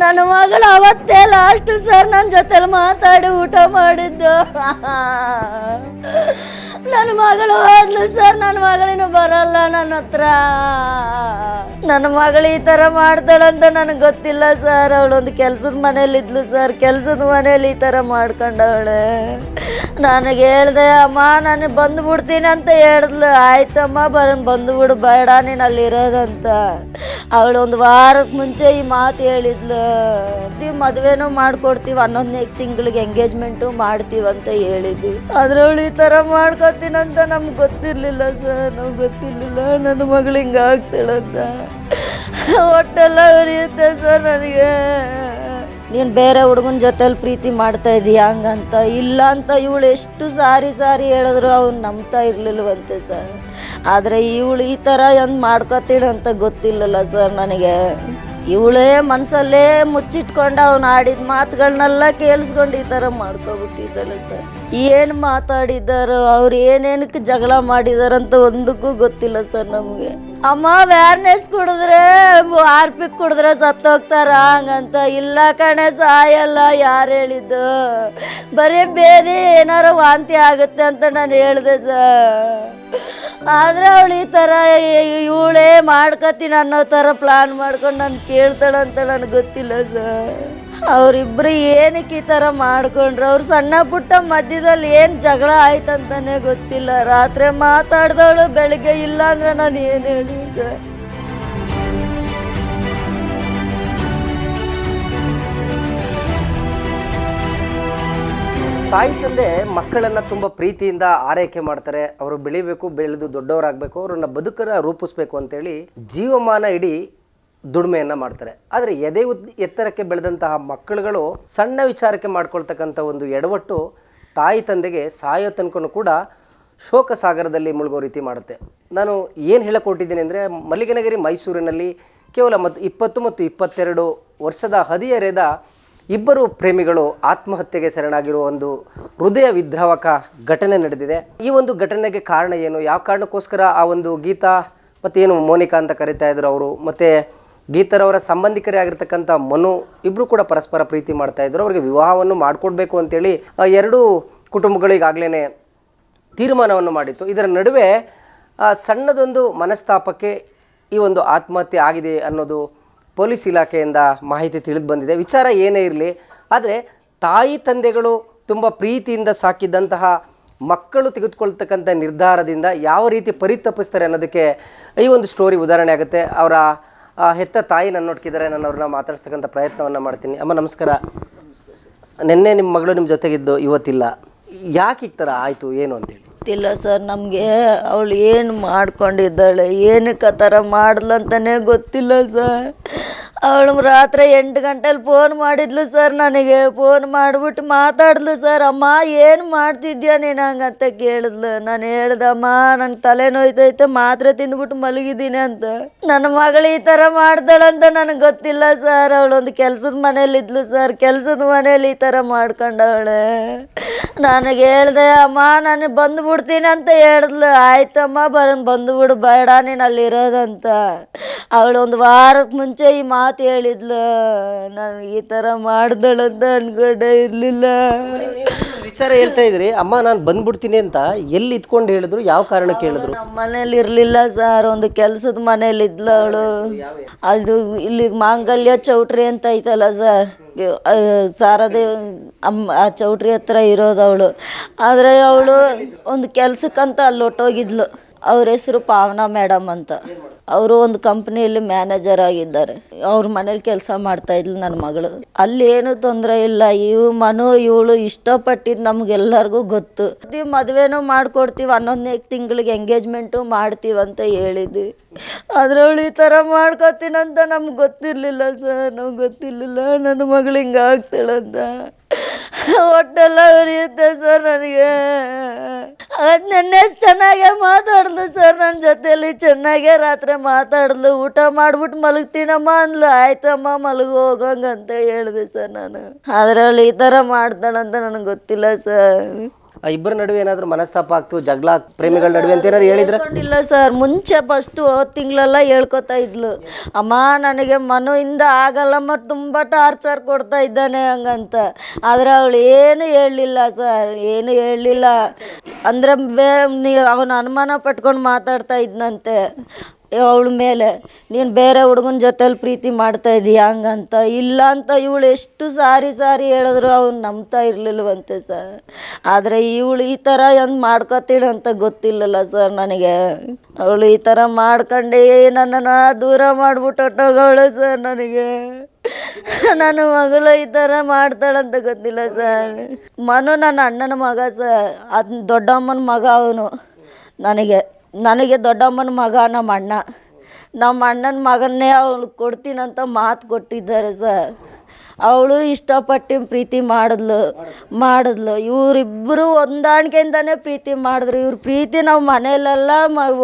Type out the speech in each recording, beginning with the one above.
ನನ್ನ ಮಗಳು ಅವತ್ತೇ ಲಾಸ್ಟ್ ಸರ್ ನನ್ನ ಜೊತೆಲಿ ಮಾತಾಡಿ ಊಟ ಮಾಡಿದ್ದು. ನನ್ನ ಮಗಳು ಹೋದ್ಲು ಸರ್, ನನ್ನ ಮಗಳಿನ ಬರಲ್ಲ ನನ್ನ ಹತ್ರ. ನನ್ನ ಮಗಳು ಈ ಥರ ಮಾಡ್ತಾಳಂತ ನನಗೆ ಗೊತ್ತಿಲ್ಲ ಸರ್. ಅವಳೊಂದು ಕೆಲ್ಸದ ಮನೇಲಿ ಇದ್ಲು ಸರ್, ಕೆಲ್ಸದ ಮನೇಲಿ ಈ ಥರ ಮಾಡ್ಕೊಂಡವಳೆ. ನನಗೆ ಹೇಳ್ದೆ, ಅಮ್ಮ ನಾನು ಬಂದುಬಿಡ್ತೀನಿ ಅಂತ ಹೇಳಿದ್ಲು. ಆಯ್ತಮ್ಮ ಬಂದುಬಿಡು, ಬೇಡ ನೀನು ಅಲ್ಲಿರೋದಂತ. ಅವಳು ಒಂದು ವಾರಕ್ಕೆ ಮುಂಚೆ ಈ ಮಾತು ಹೇಳಿದ್ಲು. ಮದುವೆನೂ ಮಾಡ್ಕೊಡ್ತೀವಿ, 11ನೇ ತಿಂಗಳಿಗೆ ಎಂಗೇಜ್ಮೆಂಟು ಮಾಡ್ತೀವಿ ಅಂತ ಹೇಳಿದ್ವಿ. ಆದ್ರೆ ಅವಳು ಈ ಥರ ಮಾಡ್ಕೊತೀನಂತ ನಮ್ಗೆ ಗೊತ್ತಿರಲಿಲ್ಲ ಸರ್. ನಮ್ಗೆ ಗೊತ್ತಿರಲಿಲ್ಲ ನನ್ನ ಮಗಳು ಹಿಂಗೆ ಆಗ್ತಾಳಂತ. ಹೊಟ್ಟೆಲ್ಲ ಉರಿಯುತ್ತೆ ಸರ್ ನನಗೆ. ನೀನು ಬೇರೆ ಹುಡುಗನ ಜೊತೆಲಿ ಪ್ರೀತಿ ಮಾಡ್ತಾ ಇದೀಯ ಹಂಗಂತ. ಇಲ್ಲ ಅಂತ ಇವಳು ಎಷ್ಟು ಸಾರಿ ಹೇಳಿದ್ರು ಅವ್ನು ನಂಬ್ತಾ ಇರಲಿಲ್ವಂತೆ ಸರ್. ಆದರೆ ಇವಳು ಈ ಥರ ಏನು ಮಾಡ್ಕೊತೀಳಿ ಅಂತ ಗೊತ್ತಿಲ್ಲಲ್ಲ ಸರ್ ನನಗೆ. ಇವಳೇ ಮನಸ್ಸಲ್ಲೇ ಮುಚ್ಚಿಟ್ಕೊಂಡು ಅವ್ನು ಆಡಿದ ಮಾತುಗಳನ್ನೆಲ್ಲ ಕೇಳಿಸ್ಕೊಂಡು ಈ ಥರ ಮಾಡ್ಕೊಬಿಟ್ಟಿದ್ದಾಳೆ ಸರ್. ಏನು ಮಾತಾಡಿದ್ದಾರೋ, ಅವ್ರು ಏನೇನಕ್ಕೆ ಜಗಳ ಮಾಡಿದಾರಂತ ಒಂದಕ್ಕೂ ಗೊತ್ತಿಲ್ಲ ಸರ್ ನಮಗೆ. ಅಮ್ಮ ವ್ಯಾರ್ನೆಸ್ ಕುಡಿದ್ರೆ ಆರ್ಪಿಕ್ ಕುಡಿದ್ರೆ ಸತ್ತೋಗ್ತಾರ ಹಂಗಂತ. ಇಲ್ಲ ಕಣೆ, ಸಾಯಲ್ಲ. ಯಾರು ಹೇಳಿದ್ದು? ಬರೀ ಬೇದಿ ಏನಾರು ವಾಂತಿ ಆಗುತ್ತೆ ಅಂತ ನಾನು ಹೇಳಿದೆ ಸರ್. ಆದರೆ ಅವಳು ಈ ಥರ ಇವಳೇ ಮಾಡ್ಕೊತೀನಿ ಅನ್ನೋ ಥರ ಪ್ಲಾನ್ ಮಾಡ್ಕೊಂಡು ನಾನು ಕೇಳ್ತಾಳಂತ ನನಗೆ ಗೊತ್ತಿಲ್ಲ ಸರ್. ಅವರಿಬ್ಬರು ಏನಕ್ಕೆ ಈ ಥರ ಮಾಡ್ಕೊಂಡ್ರು? ಅವ್ರು ಸಣ್ಣ ಪುಟ್ಟ ಮಧ್ಯದಲ್ಲಿ ಏನು ಜಗಳ ಆಯ್ತಂತಾನೆ ಗೊತ್ತಿಲ್ಲ. ರಾತ್ರಿ ಮಾತಾಡ್ದವಳು ಬೆಳಿಗ್ಗೆ ಇಲ್ಲ ಅಂದ್ರೆ ನಾನು ಏನು ಹೇಳಿ ಸರ್. ತಾಯಿ ತಂದೆ ಮಕ್ಕಳನ್ನು ತುಂಬ ಪ್ರೀತಿಯಿಂದ ಆರೈಕೆ ಮಾಡ್ತಾರೆ. ಅವರು ಬೆಳಿಬೇಕು, ಬೆಳೆದು ದೊಡ್ಡವರಾಗಬೇಕು, ಅವ್ರನ್ನ ಬದುಕನ್ನು ರೂಪಿಸ್ಬೇಕು ಅಂತೇಳಿ ಜೀವಮಾನ ಇಡೀ ದುಡಿಮೆಯನ್ನು ಮಾಡ್ತಾರೆ. ಆದರೆ ಎದೆ ಎತ್ತರಕ್ಕೆ ಬೆಳೆದಂತಹ ಮಕ್ಕಳುಗಳು ಸಣ್ಣ ವಿಚಾರಕ್ಕೆ ಮಾಡ್ಕೊಳ್ತಕ್ಕಂಥ ಒಂದು ಎಡವಟ್ಟು ತಾಯಿ ತಂದೆಗೆ ಸಾಯೋ ತನಕನೂ ಕೂಡ ಶೋಕ ಸಾಗರದಲ್ಲಿ ಮುಳುಗೋ ರೀತಿ ಮಾಡುತ್ತೆ. ನಾನು ಏನು ಹೇಳಕೊಟ್ಟಿದ್ದೀನಿ ಅಂದರೆ, ಮಲ್ಲಿಗೆನಗರಿ ಮೈಸೂರಿನಲ್ಲಿ ಕೇವಲ 20 ಮತ್ತು 22 ವರ್ಷದ ಹದಿಹರೆಯದ ಇಬ್ಬರು ಪ್ರೇಮಿಗಳು ಆತ್ಮಹತ್ಯೆಗೆ ಶರಣಾಗಿರುವ ಒಂದು ಹೃದಯ ವಿದ್ರಾವಕ ಘಟನೆ ನಡೆದಿದೆ. ಈ ಒಂದು ಘಟನೆಗೆ ಕಾರಣ ಏನು, ಯಾವ ಕಾರಣಕ್ಕೋಸ್ಕರ ಆ ಒಂದು ಗೀತಾ ಮತ್ತು ಏನು ಮೋನಿಕಾ ಅಂತ ಕರಿತಾ ಇದ್ರು ಅವರು, ಮತ್ತು ಗೀತರವರ ಸಂಬಂಧಿಕರೇ ಆಗಿರ್ತಕ್ಕಂಥ ಮನು, ಇಬ್ಬರು ಕೂಡ ಪರಸ್ಪರ ಪ್ರೀತಿ ಮಾಡ್ತಾಯಿದ್ರು. ಅವರಿಗೆ ವಿವಾಹವನ್ನು ಮಾಡಿಕೊಡ್ಬೇಕು ಅಂತೇಳಿ ಎರಡೂ ಕುಟುಂಬಗಳು ಈಗಾಗಲೇ ತೀರ್ಮಾನವನ್ನು ಮಾಡಿತ್ತು. ಇದರ ನಡುವೆ ಸಣ್ಣದೊಂದು ಮನಸ್ತಾಪಕ್ಕೆ ಈ ಒಂದು ಆತ್ಮಹತ್ಯೆ ಆಗಿದೆ ಅನ್ನೋದು ಪೊಲೀಸ್ ಇಲಾಖೆಯಿಂದ ಮಾಹಿತಿ ತಿಳಿದು ಬಂದಿದೆ. ವಿಚಾರ ಏನೇ ಇರಲಿ, ಆದರೆ ತಾಯಿ ತಂದೆಗಳು ತುಂಬ ಪ್ರೀತಿಯಿಂದ ಸಾಕಿದ್ದಂತಹ ಮಕ್ಕಳು ತೆಗೆದುಕೊಳ್ತಕ್ಕಂಥ ನಿರ್ಧಾರದಿಂದ ಯಾವ ರೀತಿ ಪರಿತಪಿಸ್ತಾರೆ ಅನ್ನೋದಕ್ಕೆ ಈ ಒಂದು ಸ್ಟೋರಿ ಉದಾಹರಣೆ ಆಗುತ್ತೆ. ಅವರ ಹೆತ್ತ ತಾಯಿ ನನ್ನ ನೋಡ್ಕಿದ್ದಾರೆ, ನಾನು ಅವ್ರನ್ನ ಮಾತಾಡ್ಸ್ತಕ್ಕಂಥ ಪ್ರಯತ್ನವನ್ನು ಮಾಡ್ತೀನಿ. ಅಮ್ಮ ನಮಸ್ಕಾರ. ನಿನ್ನೆ ನಿಮ್ಮ ಮಗಳು ನಿಮ್ಮ ಜೊತೆಗಿದ್ದು ಇವತ್ತಿಲ್ಲ, ಯಾಕೆ ಈ ಥರ ಆಯಿತು, ಏನು ಅಂತೇಳಿ? ಗೊತ್ತಿಲ್ಲ ಸರ್ ನಮಗೆ. ಅವಳು ಏನು ಮಾಡ್ಕೊಂಡಿದ್ದಾಳೆ, ಏನಕ್ಕೆ ಆ ಥರ ಮಾಡ್ಲಂತಾನೆ ಗೊತ್ತಿಲ್ಲ ಸರ್. ಅವಳು ರಾತ್ರಿ 8 ಗಂಟೆಲಿ ಫೋನ್ ಮಾಡಿದ್ಲು ಸರ್ ನನಗೆ. ಫೋನ್ ಮಾಡಿಬಿಟ್ಟು ಮಾತಾಡಿದ್ಲು ಸರ್. ಅಮ್ಮ ಏನು ಮಾಡ್ತಿದ್ಯಾ ನೀನು ಹಂಗಂತ ಕೇಳಿದ್ಲು. ನಾನು ಹೇಳ್ದಮ್ಮ ನನ್ನ ತಲೆ ನೋಯ್ತೈತೆ, ಮಾತ್ರೆ ತಿಂದ್ಬಿಟ್ಟು ಮಲಗಿದ್ದೀನಿ ಅಂತ. ನನ್ನ ಮಗಳು ಈ ಥರ ಮಾಡ್ದಾಳಂತ ನನಗೆ ಗೊತ್ತಿಲ್ಲ ಸರ್. ಅವಳೊಂದು ಕೆಲ್ಸದ ಮನೇಲಿ ಇದ್ಲು ಸರ್, ಕೆಲ್ಸದ ಮನೇಲಿ ಈ ಥರ ಮಾಡ್ಕೊಂಡವಳೆ. ನನಗೆ ಹೇಳ್ದೆ, ಅಮ್ಮ ನಾನು ಬಂದುಬಿಡ್ತೀನಿ ಅಂತ ಹೇಳಿದ್ಲು. ಆಯ್ತಮ್ಮ ಬಂದುಬಿಡು, ಬೇಡ ನೀನು ಅಲ್ಲಿರೋದಂತ. ಅವಳು ಒಂದು ವಾರಕ್ಕೆ ಮುಂಚೆ ಈ ಮಾತು ಹೇಳಿದ್ಲು. ನಾನು ಈ ಥರ ಮಾಡ್ದಳಂತ ಅನ್ಕೊಂಡೇ ಇರಲಿಲ್ಲ. ವಿಚಾರ ಹೇಳ್ತಾ ಇದ್ರಿ, ಅಮ್ಮ ನಾನು ಬಂದ್ಬಿಡ್ತೀನಿ ಅಂತ ಎಲ್ಲಿ ಇದ್ಕೊಂಡು ಹೇಳಿದ್ರು, ಯಾವ ಕಾರಣಕ್ಕೆ ಹೇಳಿದ್ರು? ನಮ್ಮ ಮನೇಲಿ ಇರಲಿಲ್ಲ ಸರ್, ಒಂದು ಕೆಲಸದ ಮನೇಲಿ ಇದ್ಲು ಅವಳು. ಅದು ಇಲ್ಲಿ ಮಾಂಗಲ್ಯ ಚೌಟ್ರಿ ಅಂತ ಐತಲ್ಲ ಸರ್, ಸಾರದೆ ಆ ಚೌಟ್ರಿ ಹತ್ರ ಇರೋದು ಅವಳು. ಆದರೆ ಅವಳು ಒಂದು ಕೆಲಸಕ್ಕಂತ ಅಲ್ಲಿ ಹೊಟ್ಟೋಗಿದ್ಲು. ಅವ್ರ ಹೆಸರು ಪಾವನಾ ಮೇಡಮ್ ಅಂತ. ಅವರು ಒಂದು ಕಂಪ್ನಿಯಲ್ಲಿ ಮ್ಯಾನೇಜರ್ ಆಗಿದ್ದಾರೆ. ಅವ್ರ ಮನೇಲಿ ಕೆಲಸ ಮಾಡ್ತಾಯಿದ್ಲು ನನ್ನ ಮಗಳು. ಅಲ್ಲಿ ಏನು ತೊಂದರೆ ಇಲ್ಲ. ಇವಳು ಇಷ್ಟಪಟ್ಟಿದ್ದು ನಮಗೆಲ್ಲರಿಗೂ ಗೊತ್ತು. ಮದುವೆನೂ ಮಾಡಿಕೊಡ್ತೀವಿ, 11ನೇ ತಿಂಗಳಿಗೆ ಎಂಗೇಜ್ಮೆಂಟು ಮಾಡ್ತೀವಿ ಅಂತ ಹೇಳಿದ್ವಿ. ಆದರೆ ಅವಳು ಈ ಥರ ಮಾಡ್ಕೊತೀನಂತ ನಮ್ಗೆ ಗೊತ್ತಿರಲಿಲ್ಲ ಸರ್. ನಮ್ಗೆ ಗೊತ್ತಿರಲಿಲ್ಲ ನನ್ನ ಮಗಳು ಹಿಂಗೆ ಆಗ್ತಾಳಂತ. ಹೊಟ್ಟೆಲ್ಲ ಉರಿಯುತ್ತೆ ಸರ್ ನನಗೆ. ನೆನ್ನೆ ಚೆನ್ನಾಗೇ ಮಾತಾಡಿದ್ಲು ಸರ್ ನನ್ನ ಜೊತೆಯಲ್ಲಿ, ಚೆನ್ನಾಗೇ ರಾತ್ರಿ ಮಾತಾಡಿದ್ಲು. ಊಟ ಮಾಡ್ಬಿಟ್ಟು ಮಲಗ್ತೀನಮ್ಮ ಅಂದ್ಲು. ಆಯ್ತಮ್ಮ ಮಲಗು ಹೋಗಂಗಂತ ಹೇಳಿದೆ ಸರ್ ನಾನು. ಆದರೆ ಅವಳು ಈ ಥರ ಮಾಡ್ತಾಳಂತ ನನಗೆ ಗೊತ್ತಿಲ್ಲ ಸರ್. ಇಬ್ಬರ ನಡುವೆ ಏನಾದರೂ ಮನಸ್ತಾಪ ಆಗ್ತು, ಜಗಳ ಪ್ರೇಮಿಗಳ ನಡುವೆ ಅಂತ ಏನಾದ್ರು ಹೇಳಿದ್ರೆ? ಇಲ್ಲ ಸರ್, ಮುಂಚೆ ಫಸ್ಟು ತಿಂಗಳೆಲ್ಲ ಹೇಳ್ಕೊತಾ ಇದ್ಲು, ಅಮ್ಮ ನನಗೆ ಮನೆಯಿಂದ ಆಗಲ್ಲಮ್ಮ, ತುಂಬ ಟಾರ್ಚರ್ ಕೊಡ್ತಾ ಇದ್ದಾನೆ ಹಂಗಂತ. ಆದರೆ ಅವಳು ಏನು ಹೇಳಲಿಲ್ಲ ಸರ್, ಏನು ಹೇಳಲಿಲ್ಲ. ಅಂದರೆ ಅವನು ಅನುಮಾನ ಪಟ್ಕೊಂಡು ಮಾತಾಡ್ತಾ ಇದ್ನಂತೆ ಅವಳ ಮೇಲೆ, ನೀನು ಬೇರೆ ಹುಡುಗನ ಜೊತೆಲಿ ಪ್ರೀತಿ ಮಾಡ್ತಾ ಇದೀಯ ಹಂಗಂತ. ಇಲ್ಲ ಅಂತ ಇವಳು ಎಷ್ಟು ಸಾರಿ ಹೇಳಿದ್ರು ಅವ್ನು ನಂಬ್ತಾ ಇರಲಿಲ್ವಂತೆ ಸರ್. ಆದರೆ ಇವಳು ಈ ಥರ ಏನು ಮಾಡ್ಕೊತೀಳಿ ಅಂತ ಗೊತ್ತಿಲ್ಲಲ್ಲ ಸರ್ ನನಗೆ. ಅವಳು ಈ ಥರ ಮಾಡ್ಕೊಂಡೇ ನನ್ನನ್ನು ದೂರ ಮಾಡಿಬಿಟ್ಟೋಗವಳು ಸರ್. ನನಗೆ ನನ್ನ ಮಗಳು ಈ ಥರ ಮಾಡ್ತಾಳಂತ ಗೊತ್ತಿಲ್ಲ ಸರ್. ಮನು ನನ್ನ ಅಣ್ಣನ ಮಗ ಸರ್, ಅದು ದೊಡ್ಡಮ್ಮನ ಮಗ ಅವನು. ನನಗೆ ದೊಡ್ಡಮ್ಮನ ಮಗ ನಮ್ಮ ಅಣ್ಣನ ಮಗನ್ನೇ ಅವಳು ಕೊಡ್ತೀನಂತ ಮಾತು ಕೊಟ್ಟಿದ್ದಾರೆ ಸರ್. ಅವಳು ಇಷ್ಟಪಟ್ಟು ಪ್ರೀತಿ ಮಾಡಿದ್ಲು. ಇವರಿಬ್ಬರು ಹೊಂದಾಣಿಕೆಯಿಂದನೇ ಪ್ರೀತಿ ಮಾಡಿದ್ರು. ಇವ್ರ ಪ್ರೀತಿ ನಾವು ಮನೆಯಲ್ಲೆಲ್ಲ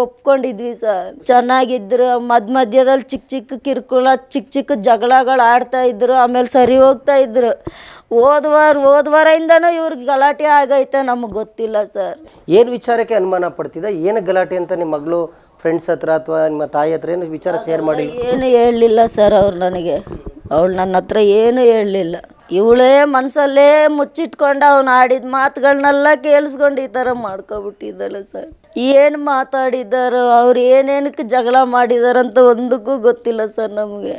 ಒಪ್ಕೊಂಡಿದ್ವಿ ಸರ್. ಚೆನ್ನಾಗಿದ್ರು. ಮಧ್ಯದಲ್ಲಿ ಚಿಕ್ಕ ಕಿರುಕುಳ, ಚಿಕ್ಕ ಜಗಳಗಳು ಆಡ್ತಾಯಿದ್ರು. ಆಮೇಲೆ ಸರಿ ಹೋಗ್ತಾಯಿದ್ರು. ಹೋದ್ವಾರದಿಂದನೂ ಇವ್ರಿಗೆ ಗಲಾಟೆ ಆಗೈತೆ, ನಮಗೆ ಗೊತ್ತಿಲ್ಲ ಸರ್. ಏನು ವಿಚಾರಕ್ಕೆ ಅನುಮಾನ ಪಡ್ತಿದ್ದ? ಏನು ಗಲಾಟೆ ಅಂತ ನಿಮ್ಮ ಮಗಳು ಫ್ರೆಂಡ್ಸ್ ಹತ್ರ ಅಥವಾ ನಿಮ್ಮ ತಾಯಿ ಹತ್ರ ಏನು ವಿಚಾರ ಶೇರ್ ಮಾಡಿ? ಏನು ಹೇಳಲಿಲ್ಲ ಸರ್ ಅವ್ರು ನನಗೆ. ಅವಳು ನನ್ನ ಹತ್ರ ಏನು ಹೇಳಲಿಲ್ಲ. ಇವಳೇ ಮನಸ್ಸಲ್ಲೇ ಮುಚ್ಚಿಟ್ಕೊಂಡು ಅವ್ನು ಆಡಿದ ಮಾತುಗಳನ್ನೆಲ್ಲ ಕೇಳಿಸ್ಕೊಂಡು ಈ ಥರ ಮಾಡ್ಕೊಬಿಟ್ಟಿದ್ದಾಳೆ ಸರ್. ಏನು ಮಾತಾಡಿದ್ದಾರೋ, ಅವ್ರು ಏನೇನಕ್ಕೆ ಜಗಳ ಮಾಡಿದಾರಂತ ಒಂದಕ್ಕೂ ಗೊತ್ತಿಲ್ಲ ಸರ್ ನಮಗೆ.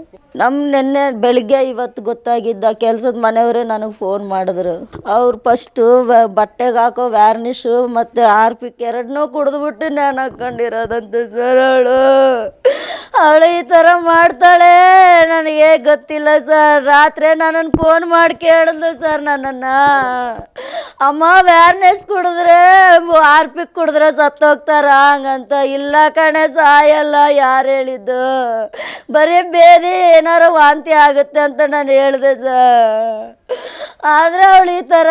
ನೆನ್ನೆ ಬೆಳಿಗ್ಗೆ ಇವತ್ತು ಗೊತ್ತಾಗಿದ್ದ. ಕೆಲಸದ ಮನೆಯವರೇ ನನಗೆ ಫೋನ್ ಮಾಡಿದ್ರು. ಅವ್ರು ಫಸ್ಟು ಬಟ್ಟೆಗೆ ಹಾಕೋ ವ್ಯಾರ್ನಿಷು ಮತ್ತು ಹಾರ್ಪಿಕ್ ಎರಡನ್ನೂ ಕುಡಿದ್ಬಿಟ್ಟು ನಾನು ಹಾಕ್ಕೊಂಡಿರೋದಂತೆ ಸರ್. ಅವಳು ಈ ಥರ ಮಾಡ್ತಾಳೆ ನನಗೆ ಗೊತ್ತಿಲ್ಲ ಸರ್. ರಾತ್ರಿ ನನ್ನನ್ನು ಫೋನ್ ಮಾಡಿ ಕೇಳಿದ್ಲು ಸರ್ ನನ್ನನ್ನು, ಅಮ್ಮ ವ್ಯಾರ್ನೆಸ್ ಕುಡಿದ್ರೆ ಹಾರ್ಪಿಕ್ ಕುಡಿದ್ರೆ ಸತ್ತೋಗ್ತಾರ ಹಂಗಂತ. ಇಲ್ಲ ಕಣೆ, ಸಾಯಲ್ಲ. ಯಾರು ಹೇಳಿದ್ದು? ಬರೀ ಬೇದಿ ಏನಾರು ವಾಂತಿ ಆಗುತ್ತೆ ಅಂತ ನಾನು ಹೇಳಿದೆ ಸರ್. ಆದರೆ ಅವಳು ಈ ಥರ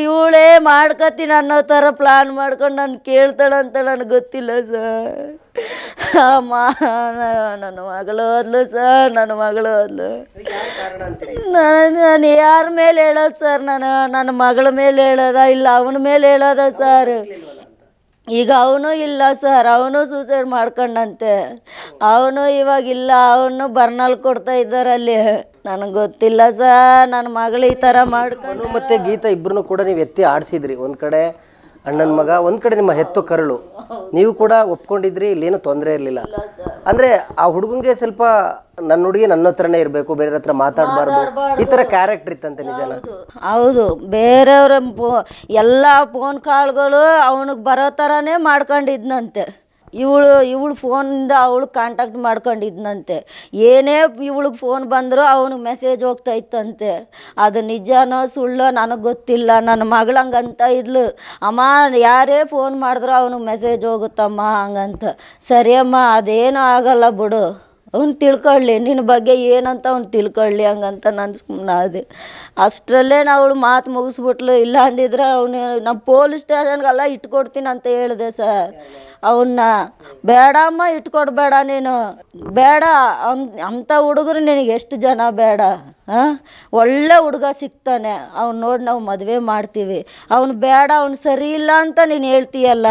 ಇವಳೇ ಮಾಡ್ಕೊತೀನಿ ಅನ್ನೋ ಥರ ಪ್ಲಾನ್ ಮಾಡ್ಕೊಂಡು ನಾನು ಕೇಳ್ತಾಳಂತ ನನಗೆ ಗೊತ್ತಿಲ್ಲ ಸರ್. ಅಮ್ಮ ನನ್ನ ಮಗಳು ಹೋದ್ಲು ಸರ್, ನನ್ನ ಮಗಳು ಹೋದ್ಲು. ನಾನು ಯಾರ ಮೇಲೆ ಹೇಳೋದು ಸರ್? ನನ್ನ ಮಗಳ ಮೇಲೆ ಹೇಳೋದ, ಇಲ್ಲ ಅವನ ಮೇಲೆ ಹೇಳೋದ ಸರ್? ಈಗ ಅವನು ಇಲ್ಲ ಸರ್, ಅವನು ಸೂಸೈಡ್ ಮಾಡ್ಕೊಂಡಂತೆ. ಅವನು ಇವಾಗಿಲ್ಲ, ಅವನು ಬರ್ನಲ್ಲಿ ಕೊಡ್ತಾ ಇದ್ದಾರೆ ಅಲ್ಲಿ. ನನಗೆ ಗೊತ್ತಿಲ್ಲ ಸರ್. ನನ್ನ ಮಗಳು ಈ ಥರ ಮಾಡ್ಕೊಂಡು. ಮತ್ತು ಗೀತಾ ಇಬ್ಬರನ್ನು ಕೂಡ ನೀವು ಎತ್ತಿ ಆಡಿಸಿದ್ರಿ. ಒಂದು ಕಡೆ ಅಣ್ಣನ ಮಗ, ಒಂದು ಕಡೆ ನಿಮ್ಮ ಹೆತ್ತು ಕರಳು. ನೀವು ಕೂಡ ಒಪ್ಕೊಂಡಿದ್ರಿ, ಇಲ್ಲೇನು ತೊಂದರೆ ಇರಲಿಲ್ಲ. ಅಂದರೆ ಆ ಹುಡುಗಂಗೆ ಸ್ವಲ್ಪ ನನ್ನ ಹುಡುಗಿ ನನ್ನ ಹತ್ರನೇ ಇರಬೇಕು, ಬೇರೆ ಹತ್ರ ಮಾತಾಡಬಾರ್ದು, ಈ ಥರ ಕ್ಯಾರೆಕ್ಟರ್ ಇತ್ತಂತೆ. ನಿಜನ? ಹೌದು. ಬೇರೆಯವ್ರ ಎಲ್ಲ ಫೋನ್ ಕಾಲ್ಗಳು ಅವನಿಗೆ ಬರೋ ಥರನೇ ಮಾಡ್ಕೊಂಡಿದ್ನಂತೆ. ಇವಳು ಫೋನಿಂದ ಅವಳು ಕಾಂಟ್ಯಾಕ್ಟ್ ಮಾಡ್ಕೊಂಡಿದ್ನಂತೆ. ಏನೇ ಇವಳಿಗೆ ಫೋನ್ ಬಂದರೂ ಅವನಿಗೆ ಮೆಸೇಜ್ ಹೋಗ್ತಾ ಇತ್ತಂತೆ. ಅದು ನಿಜನೋ ಸುಳ್ಳೋ ನನಗೆ ಗೊತ್ತಿಲ್ಲ. ನನ್ನ ಮಗಳು ಹಂಗಂತ ಇದ್ಲು, ಅಮ್ಮ ಯಾರೇ ಫೋನ್ ಮಾಡಿದ್ರು ಅವನಿಗೆ ಮೆಸೇಜ್ ಹೋಗುತ್ತಮ್ಮ ಹಂಗಂತ. ಸರಿ ಅಮ್ಮ, ಅದೇನೂ ಆಗಲ್ಲ ಬಿಡು, ಅವ್ನು ತಿಳ್ಕೊಳ್ಳಿ, ನಿನ್ನ ಬಗ್ಗೆ ಏನಂತ ಅವ್ನು ತಿಳ್ಕೊಳ್ಳಿ ಹಂಗಂತ ನಾನು ಸುಮ್ಮನಾದೆ. ಅಷ್ಟರಲ್ಲೇ ಅವಳು ಮಾತು ಮುಗಿಸ್ಬಿಟ್ಲು. ಇಲ್ಲ ಅಂದಿದ್ರೆ ಅವನು ನಮ್ಮ ಪೊಲೀಸ್ ಸ್ಟೇಷನ್ಗೆಲ್ಲ ಇಟ್ಕೊಡ್ತೀನಿ ಅಂತ ಹೇಳಿದೆ ಸರ್. ಅವನ್ನ ಬೇಡಮ್ಮ, ಇಟ್ಕೊಡ್ಬೇಡ ನೀನು, ಬೇಡ. ಅಂಥ ಹುಡುಗರು ನಿನಗೆ ಎಷ್ಟು ಜನ ಬೇಡ. ಒಳ್ಳೆ ಹುಡುಗ ಸಿಗ್ತಾನೆ, ಅವ್ನು ನೋಡಿ ನಾವು ಮದುವೆ ಮಾಡ್ತೀವಿ. ಅವನು ಬೇಡ, ಅವ್ನು ಸರಿ ಇಲ್ಲ ಅಂತ ನೀನು ಹೇಳ್ತೀಯಲ್ಲ,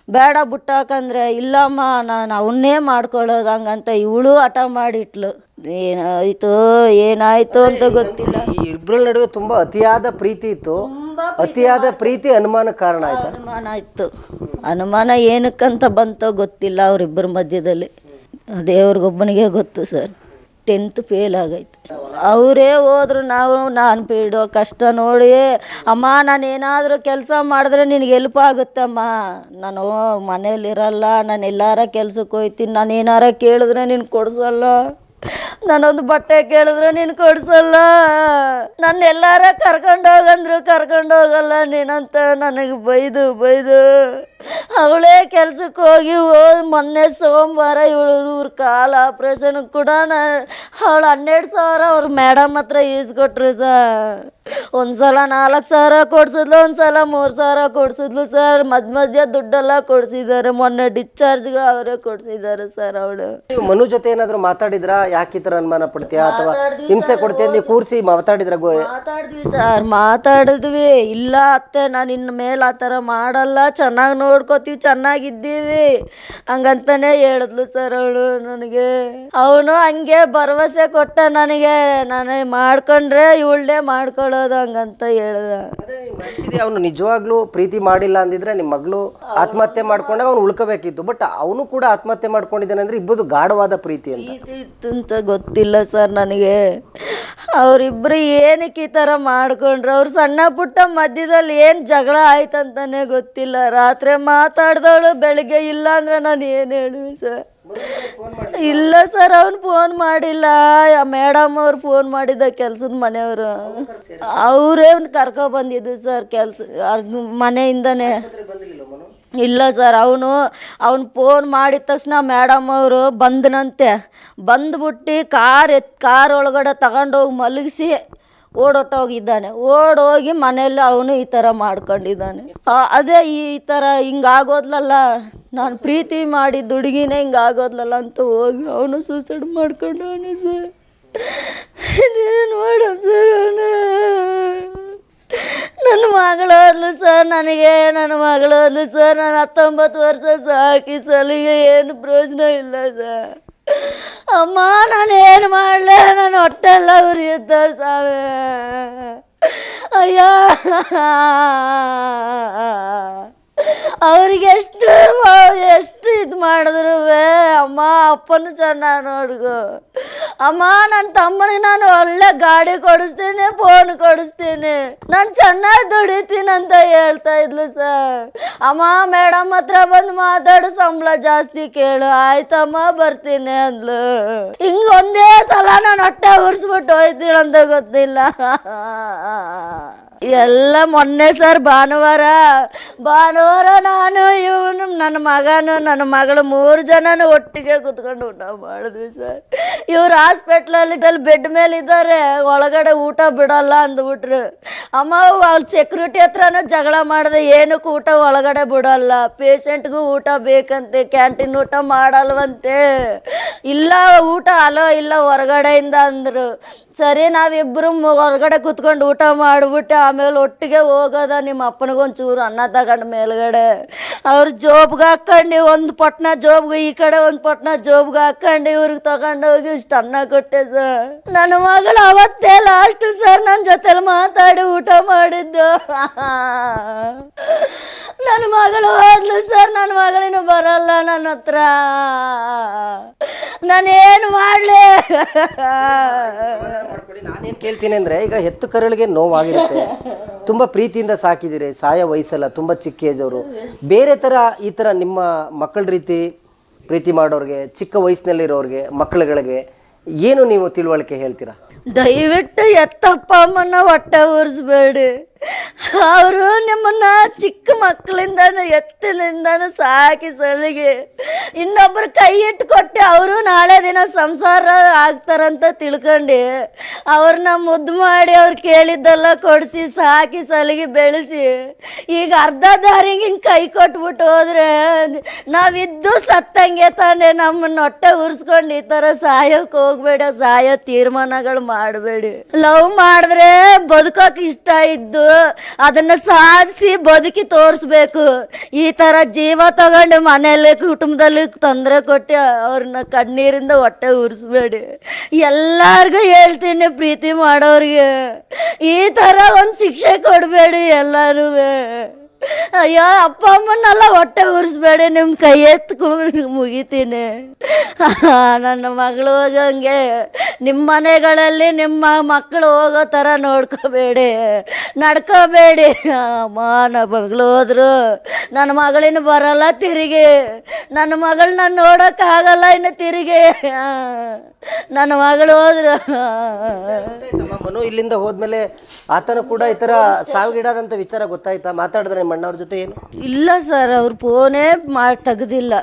ಬೇಡ ಬಿಟ್ಟಾಕಂದ್ರೆ. ಇಲ್ಲಮ್ಮ, ನಾನು ಅವನ್ನೇ ಮಾಡ್ಕೊಳ್ಳೋದು ಹಂಗಂತ ಇವಳು ಹಠ ಮಾಡಿಟ್ಲು. ಏನಾಯ್ತು ಅಂತ ಗೊತ್ತಿಲ್ಲ. ಈ ಇಬ್ಬರ ನಡುವೆ ತುಂಬಾ ಅತಿಯಾದ ಪ್ರೀತಿ ಇತ್ತು. ಅತಿಯಾದ ಪ್ರೀತಿ ಅನುಮಾನ ಕಾರಣ ಆಯ್ತು. ಅನುಮಾನ ಏನಕ್ಕಂತ ಬಂತೋ ಗೊತ್ತಿಲ್ಲ ಅವರಿಬ್ಬರ ಮಧ್ಯದಲ್ಲಿ. ದೇವ್ರಿಗೊಬ್ಬನಿಗೆ ಗೊತ್ತು ಸರ್. 10th ಫೇಲ್ ಆಗೈತೆ. ಅವರೇ ಹೋದ್ರು. ನಾನು ಬಿಡೋ ಕಷ್ಟ ನೋಡಿ, ಅಮ್ಮ ನಾನೇನಾದರೂ ಕೆಲಸ ಮಾಡಿದ್ರೆ ನಿನಗೆ ಹೆಲ್ಪ್ ಆಗುತ್ತಮ್ಮ, ನಾನು ಮನೇಲಿರಲ್ಲ, ನಾನು ಎಲ್ಲಾರ ಕೆಲ್ಸಕ್ಕೆ ಹೋಗ್ತೀನಿ, ನಾನು ಏನಾರ ಕೇಳಿದ್ರೆ ನೀನು ಕೊಡಿಸಲ್ಲ, ನಾನೊಂದು ಬಟ್ಟೆ ಕೇಳಿದ್ರೆ ನೀನು ಕೊಡಿಸಲ್ಲ, ನನ್ನ ಎಲ್ಲಾರ ಕರ್ಕೊಂಡೋಗಂದ್ರು ಕರ್ಕೊಂಡೋಗಲ್ಲ ನೀನಂತ ನನಗೆ ಬೈದು ಅವಳೇ ಕೆಲ್ಸಕ್ಕೆ ಹೋಗಿ ಮೊನ್ನೆ ಸೋಮವಾರ ಇವ್ರ ಕಾಲು ಆಪ್ರೇಷನ್ ಕೂಡ ಅವಳು 12,000 ಅವ್ರ ಮೇಡಮ್ ಹತ್ರ ಈಸ್ಕೊಟ್ರು ಸರ್. ಒಂದು ಸಲ 4,000 ಕೊಡ್ಸಿದ್ಲು, ಒಂದು ಸಲ 3,000 ಕೊಡ್ಸಿದ್ಲು ಸರ್. ಮಧ್ಯ ದುಡ್ಡೆಲ್ಲ ಕೊಡ್ಸಿದ್ದಾರೆ. ಮೊನ್ನೆ ಡಿಸ್ಚಾರ್ಜ್ಗೆ ಅವರೇ ಕೊಡ್ಸಿದ್ದಾರೆ ಸರ್. ಅವಳು ಮನು ಜೊತೆ ಏನಾದರೂ ಮಾತಾಡಿದ್ರಾ? ಯಾಕೆ ಥರ ಅನುಮಾನ ಪಡ್ತೀಯಾ ಅಥವಾ ಹಿಂಸೆ ಕೊಡ್ತೀಯ? ನೀವು ಕೂರಿಸಿ ಮಾತಾಡಿದ್ರೆ ಮಾತಾಡಿದ್ವಿ ಸರ್, ಮಾತಾಡಿದ್ವಿ. ಇಲ್ಲ ಅತ್ತೆ, ನಾನು ಇನ್ನು ಮೇಲೆ ಆ ಥರ ಮಾಡಲ್ಲ, ಚೆನ್ನಾಗಿ ನೋಡ್ಕೋತೀವಿ, ಚೆನ್ನಾಗಿದ್ದೀವಿ ಹಂಗಂತಾನೆ ಹೇಳಿದ್ಲು ಸರ್ ಅವಳು ನನಗೆ. ಅವನು ಹಂಗೆ ಭರವಸೆ ಕೊಟ್ಟ ನನಗೆ, ನಾನು ಮಾಡ್ಕೊಂಡ್ರೆ ಇವಳನ್ನೇ ಮಾಡ್ಕೊಳ್ಳೋದು ಹಂಗಂತ ಹೇಳ್ದ. ಅವನು ನಿಜವಾಗ್ಲೂ ಪ್ರೀತಿ ಮಾಡಿಲ್ಲ ಅಂದಿದ್ರೆ ನಿಮ್ಮ ಮಗಳು ಆತ್ಮಹತ್ಯೆ ಮಾಡ್ಕೊಂಡಾಗ ಅವ್ನು ಉಳ್ಕೋಬೇಕಿತ್ತು. ಬಟ್ ಅವನು ಕೂಡ ಆತ್ಮಹತ್ಯೆ ಮಾಡ್ಕೊಂಡಿದ್ದಾನೆ ಅಂದ್ರೆ ಇಬ್ಬರು ಗಾಢವಾದ ಪ್ರೀತಿ ಇತ್ತು ಅಂತ ಗೊತ್ತಿಲ್ಲ ಸರ್ ನನಗೆ. ಅವರಿಬ್ರು ಏನಕ್ಕೆ ಈ ಥರ ಮಾಡ್ಕೊಂಡ್ರು? ಅವ್ರು ಸಣ್ಣ ಪುಟ್ಟ ಮಧ್ಯದಲ್ಲಿ ಏನು ಜಗಳ ಆಯ್ತಂತಾನೆ ಗೊತ್ತಿಲ್ಲ. ರಾತ್ರಿ ಮಾತಾಡ್ದವಳು ಬೆಳಿಗ್ಗೆ ಇಲ್ಲ ಅಂದ್ರೆ ನಾನು ಏನು ಹೇಳುವೆ ಸರ್? ಇಲ್ಲ ಸರ್, ಅವ್ನು ಫೋನ್ ಮಾಡಿಲ್ಲ. ಮೇಡಮ್ ಅವ್ರು ಫೋನ್ ಮಾಡಿದ್ದ ಕೆಲ್ಸದ ಮನೆಯವರು, ಅವರೇ ಕರ್ಕೊಬಂದಿದ್ದು ಸರ್ ಕೆಲಸ ಮನೆಯಿಂದನೇ. ಇಲ್ಲ ಸರ್, ಅವನು ಫೋನ್ ಮಾಡಿದ ತಕ್ಷಣ ಮೇಡಮ್ ಅವರು ಬಂದನಂತೆ. ಬಂದ್ಬಿಟ್ಟು ಕಾರ್ ಒಳಗಡೆ ತಗೊಂಡೋಗಿ ಮಲಗಿಸಿ ಓಡೋಗಿದ್ದಾನೆ. ಓಡೋಗಿ ಮನೆಯಲ್ಲಿ ಅವನು ಈ ಥರ ಮಾಡ್ಕೊಂಡಿದ್ದಾನೆ. ಅದೇ ಈ ಥರ ಹಿಂಗಾಗೋದ್ಲಲ್ಲ, ನಾನು ಪ್ರೀತಿ ಮಾಡಿದ ಹುಡುಗಿನೇ ಹಿಂಗಾಗೋದ್ಲಲ್ಲ ಅಂತ ಹೋಗಿ ಅವನು ಸೂಸೈಡ್ ಮಾಡ್ಕೊಂಡವನು ಸರ್. ಏನು ಮಾಡೋದು ಸರ್? ಅವನು ನನ್ನ ಮಗಳು ಹೋದ್ಲು ಸರ್, ನನಗೆ ನನ್ನ ಮಗಳು ಹೋದ್ಲು ಸರ್. ನಾನು 19 ವರ್ಷ ಸಾಕಿ ಸಲಿಗೆ ಏನು ಪ್ರಯೋಜನ ಇಲ್ಲ ಸರ್. ಅಮ್ಮ ನಾನು ಏನು ಮಾಡಲೆ? ನಾನು ಹೊಟ್ಟೆಲ್ಲ ಉರಿಯುತ್ತ ಸಾವೆ. ಅಯ್ಯ, ಅವ್ರಿಗೆ ಎಷ್ಟು ಇದು ಮಾಡಿದ್ರು ಅಮ್ಮ ಅಪ್ಪನ ಚೆನ್ನಾಗಿ ನೋಡ್ಕೊ ಅಮ್ಮ. ನನ್ನ ತಮ್ಮನಿಗೆ ನಾನು ಒಳ್ಳೆ ಗಾಡಿ ಕೊಡಿಸ್ತೀನಿ, ಫೋನ್ ಕೊಡಿಸ್ತೀನಿ, ನಾನು ಚೆನ್ನಾಗಿ ದುಡಿತೀನಿ ಅಂತ ಹೇಳ್ತಾ ಇದ್ಲು ಸರ್. ಅಮ್ಮ ಮೇಡಮ್ ಹತ್ರ ಬಂದು ಮಾತಾಡು, ಸಂಬಳ ಜಾಸ್ತಿ ಕೇಳು. ಆಯ್ತಮ್ಮ ಬರ್ತೀನಿ ಅಂದ್ಲು. ಹಿಂಗೆ ಒಂದೇ ಸಲ ನಾನು ಹೊಟ್ಟೆ ಉರ್ಸ್ಬಿಟ್ಟು ಹೋಯ್ತೀನಿ ಅಂತ ಗೊತ್ತಿಲ್ಲ. ಎಲ್ಲ ಮೊನ್ನೆ ಸರ್ ಭಾನುವಾರ ನಾನು ಇವನು ನನ್ನ ಮಗನು ನನ್ನ ಮಗಳು 3 ಜನನು ಒಟ್ಟಿಗೆ ಕುತ್ಕೊಂಡು ಊಟ ಮಾಡಿದ್ವಿ ಸರ್. ಇವ್ರು ಹಾಸ್ಪಿಟ್ಲಲ್ಲಿ ಬೆಡ್ ಮೇಲೆ ಇದ್ದಾರೆ, ಒಳಗಡೆ ಊಟ ಬಿಡಲ್ಲ ಅಂದ್ಬಿಟ್ರು. ಅಮ್ಮ ಅವ್ಳು ಸೆಕ್ಯೂರಿಟಿ ಹತ್ರನೂ ಜಗಳ ಮಾಡಿದೆ, ಏನಕ್ಕೆ ಊಟ ಒಳಗಡೆ ಬಿಡಲ್ಲ, ಪೇಷಂಟ್ಗೂ ಊಟ ಬೇಕಂತೆ, ಕ್ಯಾಂಟೀನ್ ಊಟ ಮಾಡಲ್ವಂತೆ. ಇಲ್ಲ ಊಟ ಅಲೋ ಇಲ್ಲ ಹೊರಗಡೆಯಿಂದ ಅಂದರು. ಸರಿ ನಾವಿಬ್ಬರು ಹೊರಗಡೆ ಕುತ್ಕೊಂಡು ಊಟ ಮಾಡಿಬಿಟ್ಟು ಆಮೇಲೆ ಒಟ್ಟಿಗೆ ಹೋಗೋದ. ನಿಮ್ಮ ಅಪ್ಪನಿಗೊಂಚೂರು ಅನ್ನ ತಗೊಂಡು ಮೇಲ್ಗಡೆ ಅವ್ರು ಜೋಬ್ಗೆ ಹಾಕ್ಕೊಂಡು ಒಂದು ಪಟ್ನ ಜೋಬ್ಗೆ, ಈ ಕಡೆ ಒಂದು ಪಟ್ನ ಜೋಬ್ಗೆ ಹಾಕ್ಕೊಂಡು ಇವ್ರಿಗೆ ತಗೊಂಡೋಗಿ ಇಷ್ಟು ಅನ್ನ ಕೊಟ್ಟೆ ಸರ್. ನನ್ನ ಮಗಳು ಅವತ್ತೇ ಲಾಸ್ಟ್ ಸರ್ ನನ್ನ ಜೊತೆಲಿ ಮಾತಾಡಿ ಊಟ ಮಾಡಿದ್ದು. ನನ್ನ ಮಗಳು ಹೋದ್ಲು ಸರ್, ನನ್ನ ಮಗಳಿನೂ ಬರಲ್ಲ ನನ್ನ ಹತ್ರ, ನಾನೇನು ಮಾಡಲಿ? ನಾನೇನು ಕೇಳ್ತೀನಿ ಅಂದರೆ, ಈಗ ಹೆತ್ತು ಕರಳಿಗೆ ನೋವಾಗಿರುತ್ತೆ, ತುಂಬ ಪ್ರೀತಿಯಿಂದ ಸಾಕಿದ್ದೀರಿ, ಸಾಯೋ ವಯಸ್ಸಲ್ಲ, ತುಂಬ ಚಿಕ್ಕ ಏಜ್ ಅವರು. ಬೇರೆ ಥರ ಈ ಥರ ನಿಮ್ಮ ಮಕ್ಕಳ ರೀತಿ ಪ್ರೀತಿ ಮಾಡೋರಿಗೆ, ಚಿಕ್ಕ ವಯಸ್ಸಿನಲ್ಲಿರೋರಿಗೆ, ಮಕ್ಕಳುಗಳಿಗೆ ಏನು ನೀವು ತಿಳುವಳಿಕೆ ಹೇಳ್ತೀರಾ? ದಯವಿಟ್ಟು ಎತ್ತಪ್ಪ ಅಮ್ಮನ ಹೊಟ್ಟೆ ಉರಿಸ್ಬೇಡಿ. ಅವರು ನಿಮ್ಮನ್ನ ಚಿಕ್ಕ ಮಕ್ಕಳಿಂದನೂ ಎತ್ತಿನಿಂದನೂ ಸಾಕಿ ಸಲಿಗೆ ಇನ್ನೊಬ್ರು ಕೈ ಇಟ್ಟು ಕೊಟ್ಟು ಅವರು ನಾಳೆ ದಿನ ಸಂಸಾರ ಆಗ್ತಾರಂತ ತಿಳ್ಕೊಂಡು ಅವ್ರನ್ನ ಮುದ್ದು ಮಾಡಿ ಅವ್ರು ಕೇಳಿದ್ದೆಲ್ಲ ಕೊಡಿಸಿ ಸಾಕಿ ಸಲಿಗೆ ಬೆಳೆಸಿ ಈಗ ಅರ್ಧ ದಾರಿಗೆ ಹಿಂಗೆ ಕೈ ಕೊಟ್ಬಿಟ್ಟು ಹೋದ್ರೆ ನಾವಿದ್ದು ಸತ್ತಂಗೆ ತಾನೇ. ನಮ್ಮನ್ನ ಹೊಟ್ಟೆ ಉರ್ಸ್ಕೊಂಡು ಈ ಥರ ಸಾಯೋಕೆ ಹೋಗ್ಬೇಡ, ಸಾಯೋ ತೀರ್ಮಾನಗಳು ಮಾಡಬೇಡಿ. ಲವ್ ಮಾಡಿದ್ರೆ ಬದುಕೋಕೆ ಇಷ್ಟ ಇದ್ದು ಅದನ್ನ ಸಾಧಿಸಿ ಬದುಕಿ ತೋರಿಸ್ಬೇಕು. ಈ ಥರ ಜೀವ ತಗೊಂಡು ಮನೆಯಲ್ಲಿ ಕುಟುಂಬದಲ್ಲಿ ತೊಂದರೆ ಕೊಟ್ಟು ಅವ್ರನ್ನ ಕಣ್ಣೀರಿಂದ ಹೊಟ್ಟೆ ಉರಿಸ್ಬೇಡಿ. ಎಲ್ಲರಿಗೂ ಹೇಳ್ತೀನಿ, ಪ್ರೀತಿ ಮಾಡೋರಿಗೆ ಈ ಥರ ಒಂದು ಶಿಕ್ಷೆ ಕೊಡಬೇಡಿ ಎಲ್ಲರೂ. ಅಯ್ಯೋ ಅಪ್ಪ ಅಮ್ಮನ್ನೆಲ್ಲ ಹೊಟ್ಟೆ ಉರಿಸ್ಬೇಡಿ, ನಿಮ್ಮ ಕೈ ಎತ್ಕೊಂಡು ಮುಗಿತೀನಿ. ನನ್ನ ಮಗಳು ಹೋಗಂಗೆ ನಿಮ್ಮ ಮನೆಗಳಲ್ಲಿ ನಿಮ್ಮ ಮಕ್ಕಳು ಹೋಗೋ ಥರ ನೋಡ್ಕೋಬೇಡಿ, ನಡ್ಕೋಬೇಡಿ. ಅಮ್ಮ ನನ್ನ ಮಗಳು ಹೋದ್ರು ನನ್ನ ಮಗಳಿನ ಬರಲ್ಲ ತಿರುಗಿ, ನನ್ನ ಮಗಳನ್ನ ನೋಡೋಕ್ಕಾಗಲ್ಲ ಇನ್ನು ತಿರುಗಿ. ನನ್ನ ಮಗಳು ಹೋದ್ರು ಮನು ಇಲ್ಲಿಂದ ಹೋದ್ಮೇಲೆ ಆತನ ಕೂಡ ಈ ಥರ ಸಾವಿಗೀಡಾದಂಥ ವಿಚಾರ ಗೊತ್ತಾಯ್ತಾ? ಮಾತಾಡಿದ್ರೆ ನಿಮ್ಮ ಅಣ್ಣವ್ರ ಜೊತೆ ಏನು? ಇಲ್ಲ ಸರ್, ಅವ್ರು ಫೋನೇ ತೆಗ್ದಿಲ್ಲ.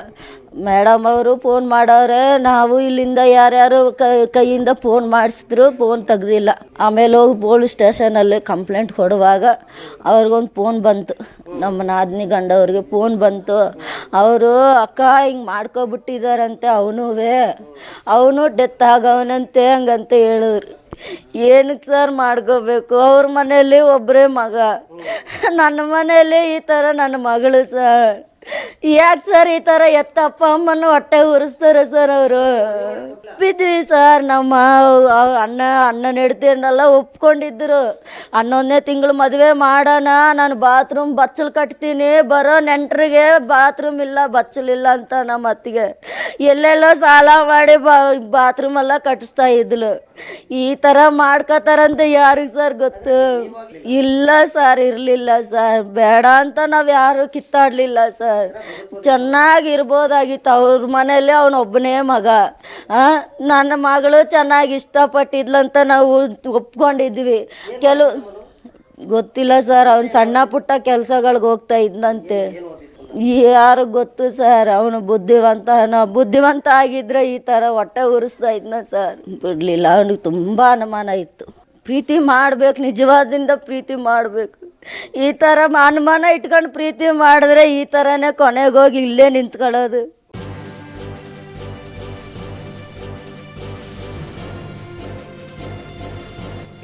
ಮೇಡಮ್ ಅವರು ಫೋನ್ ಮಾಡವ್ರೆ, ನಾವು ಇಲ್ಲಿಂದ ಯಾರ್ಯಾರು ಕೈಯಿಂದ ಫೋನ್ ಮಾಡಿಸಿದ್ರು, ಫೋನ್ ತೆಗ್ದಿಲ್ಲ. ಆಮೇಲೆ ಹೋಗಿ ಪೊಲೀಸ್ ಸ್ಟೇಷನಲ್ಲಿ ಕಂಪ್ಲೇಂಟ್ ಕೊಡುವಾಗ ಅವ್ರಿಗೊಂದು ಫೋನ್ ಬಂತು, ನಮ್ಮ ನಾದಿನಿ ಗಂಡವ್ರಿಗೆ ಫೋನ್ ಬಂತು. ಅವರು ಅಕ್ಕ ಹಿಂಗೆ ಮಾಡ್ಕೊಬಿಟ್ಟಿದ್ದಾರಂತೆ, ಅವನು ಡೆತ್ ಆಗವನಂತೆ ಹಂಗಂತ ಹೇಳಿದ್ರು. ಏನಕ್ಕೆ ಸರ್ ಮಾಡ್ಕೋಬೇಕು? ಅವ್ರ ಮನೆಯಲ್ಲಿ ಒಬ್ಬರೇ ಮಗ, ನನ್ನ ಮನೆಯಲ್ಲಿ ಈ ಥರ ನನ್ನ ಮಗಳು ಸರ್. ಯಾಕೆ ಸರ್ ಈ ಥರ ಅಪ್ಪ ಅಮ್ಮನ ಹೊಟ್ಟೆ ಉರಿಸ್ತಾರೆ ಸರ್ ಅವರು? ಬಿದ್ವಿ ಸರ್. ನಮ್ಮ ಅಣ್ಣನ ಹೆಂಡತಿಯನ್ನೆಲ್ಲ ಒಪ್ಕೊಂಡಿದ್ರು. 11ನೇ ತಿಂಗಳು ಮದುವೆ ಮಾಡೋಣ, ನಾನು ಬಾತ್ರೂಮ್ ಬಚ್ಚಲು ಕಟ್ತೀನಿ, ಬರೋ ನೆಂಟರಿಗೆ ಬಾತ್ರೂಮ್ ಇಲ್ಲ ಬಚ್ಚಲಿಲ್ಲ ಅಂತ ನಮ್ಮ ಅತ್ತಿಗೆ ಎಲ್ಲೆಲ್ಲೋ ಸಾಲ ಮಾಡಿ ಬಾತ್ರೂಮೆಲ್ಲ ಕಟ್ಟಿಸ್ತಾ ಇದ್ಲು. ಈ ಥರ ಮಾಡ್ಕೋತಾರಂತ ಯಾರಿಗೆ ಸರ್ ಗೊತ್ತು? ಇಲ್ಲ ಸರ್, ಇರಲಿಲ್ಲ ಸರ್. ಬೇಡ ಅಂತ ನಾವು ಯಾರು ಕಿತ್ತಾಡಲಿಲ್ಲ ಸರ್. ಚೆನ್ನಾಗಿರ್ಬೋದಾಗಿತ್ತು. ಅವ್ರ ಮನೇಲಿ ಅವನೊಬ್ಬನೇ ಮಗ. ನನ್ನ ಮಗಳು ಚೆನ್ನಾಗಿ ಇಷ್ಟಪಟ್ಟಿದ್ಲಂತ ನಾವು ಒಪ್ಕೊಂಡಿದ್ವಿ. ಗೊತ್ತಿಲ್ಲ ಸರ್, ಅವನು ಸಣ್ಣ ಪುಟ್ಟ ಕೆಲಸಗಳಿಗೆ ಹೋಗ್ತಾ ಇದ್ದಂತೆ. ಯಾರು ಗೊತ್ತು ಸರ್. ಅವನು ಬುದ್ಧಿವಂತ ಆಗಿದ್ರೆ ಈ ಥರ ಹೊಟ್ಟೆ ಉರಿಸ್ತಾ ಇದ್ನ ಸರ್. ಬಿಡಲಿಲ್ಲ. ಅವನಿಗೆ ತುಂಬ ಅನುಮಾನ ಇತ್ತು. ಪ್ರೀತಿ ಮಾಡಬೇಕು, ನಿಜವಾದಿಂದ ಪ್ರೀತಿ ಮಾಡಬೇಕು. ಈ ಥರ ಅನುಮಾನ ಇಟ್ಕೊಂಡು ಪ್ರೀತಿ ಮಾಡಿದ್ರೆ ಈ ಥರನೇ ಕೊನೆಗೋಗಿ ಇಲ್ಲೇ ನಿಂತ್ಕೊಳ್ಳೋದು.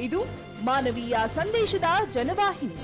ಇದು ಮಾನವೀಯ ಸಂದೇಶದ ಜನವಾಹಿನಿ.